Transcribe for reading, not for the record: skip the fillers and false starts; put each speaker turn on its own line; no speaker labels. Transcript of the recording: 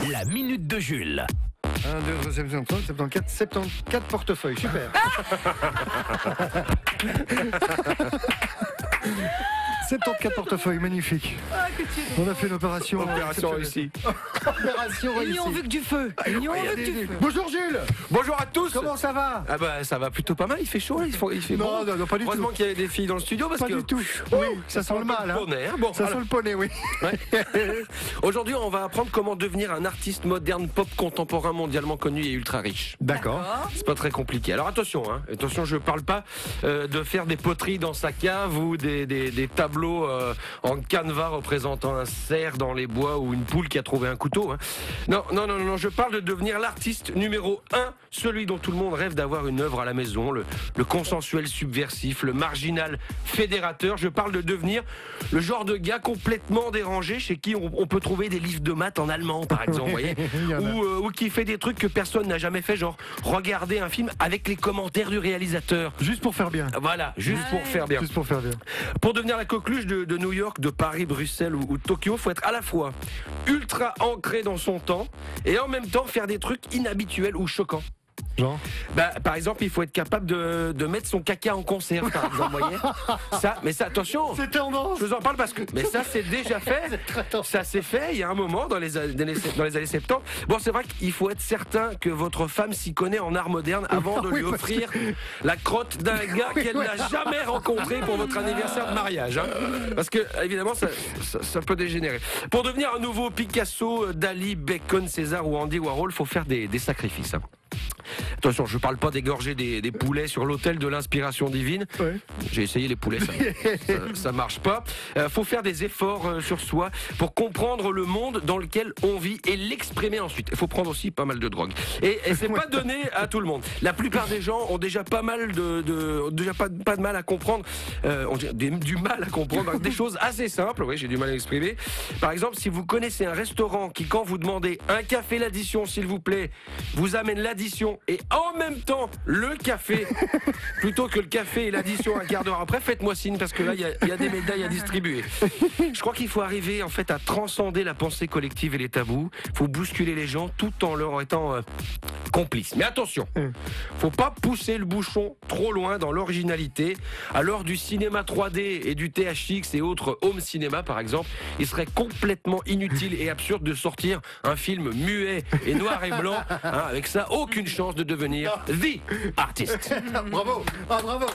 La minute de Jules.
1, 2, 3, 74, 74, 74 portefeuilles, super. 74 portefeuilles, magnifique. On a fait une opération.
Opération réussie.
Opération
Ils n'y ont vu que du feu. Ils n'y ont vu que du feu.
Bonjour Jules.
Bonjour à tous.
Comment ça va?
Ah bah ça va plutôt pas mal, il fait chaud, il fait
Non,
bon.
non, pas du tout.
Heureusement qu'il y avait des filles dans le studio parce
Pas
que
du tout. Oui, ça sent le mal. Hein.
poney, hein. Bon,
Ça
alors,
sent le poney, oui.
ouais. Aujourd'hui, on va apprendre comment devenir un artiste moderne pop contemporain mondialement connu et ultra riche.
D'accord.
C'est pas très compliqué. Alors attention, hein. Attention, je parle pas de faire des poteries dans sa cave ou des tableaux en canevas représentant un cerf dans les bois ou une poule qui a trouvé un couteau. Hein. Non, je parle de devenir l'artiste numéro 1, celui dont tout le monde rêve d'avoir une œuvre à la maison, le consensuel subversif, le marginal fédérateur. Je parle de devenir le genre de gars complètement dérangé chez qui on peut trouver des livres de maths en allemand, par exemple, vous voyez, ou qui fait des trucs que personne n'a jamais fait, genre regarder un film avec les commentaires du réalisateur.
Juste pour faire bien.
Voilà, juste pour faire bien.
Juste pour faire bien.
Pour devenir la coqueluche de New York, de Paris, Bruxelles ou Tokyo, faut être à la fois ultra ancré dans son temps et en même temps faire des trucs inhabituels ou choquants.
Genre.
Bah, par exemple, il faut être capable de mettre son caca en conserve, par exemple, vous voyez. Mais ça, attention.
C'est tendance.
Je vous en parle parce que, mais ça c'est déjà fait. Ça s'est fait il y a un moment dans les années 70. Bon, c'est vrai qu'il faut être certain que votre femme s'y connaît en art moderne avant de lui offrir la crotte d'un gars qu'elle n'a jamais rencontré pour votre anniversaire de mariage. Hein. Parce que évidemment, ça peut dégénérer. Pour devenir un nouveau Picasso, Dali, Bacon, César ou Andy Warhol, faut faire des sacrifices. Hein. Attention, je parle pas d'égorger des poulets sur l'autel de l'inspiration divine. Ouais. J'ai essayé les poulets, ça marche pas. Faut faire des efforts sur soi pour comprendre le monde dans lequel on vit et l'exprimer ensuite. Il faut prendre aussi pas mal de drogue. Et c'est pas donné à tout le monde. La plupart des gens ont déjà pas mal pas de mal à comprendre, du mal à comprendre des choses assez simples. Oui, j'ai du mal à l'exprimer. Par exemple, si vous connaissez un restaurant qui, quand vous demandez un café l'addition, s'il vous plaît, vous amène l'addition et en même temps le café plutôt que le café et l'addition un quart d'heure après, faites-moi signe parce que là il y a des médailles à distribuer. Je crois qu'il faut arriver en fait à transcender la pensée collective et les tabous. Il faut bousculer les gens tout en leur étant complices. Mais attention, faut pas pousser le bouchon trop loin dans l'originalité. À l'heure du cinéma 3D et du THX et autres home cinéma par exemple, il serait complètement inutile et absurde de sortir un film muet et noir et blanc, hein, avec ça aucune chance de devenir the artist.
Bravo. Ah, bravo.